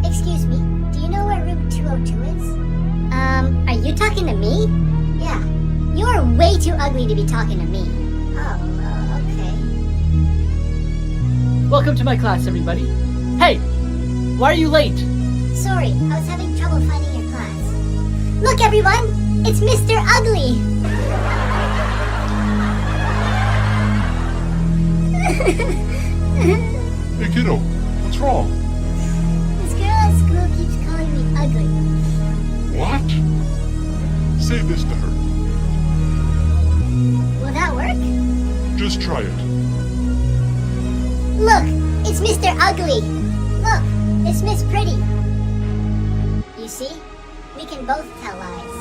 Excuse me, do you know where room 202 is? Are you talking to me? Yeah. You're way too ugly to be talking to me. Oh, okay. Welcome to my class, everybody. Hey, why are you late? Sorry, I was having trouble finding your class. Look, everyone! It's Mr. Ugly! Hey kiddo, what's wrong? This girl at school keeps calling me ugly. What? Say this to her. Will that work? Just try it. Look, it's Mr. Ugly. Look, it's Miss Pretty. You see? We can both tell lies.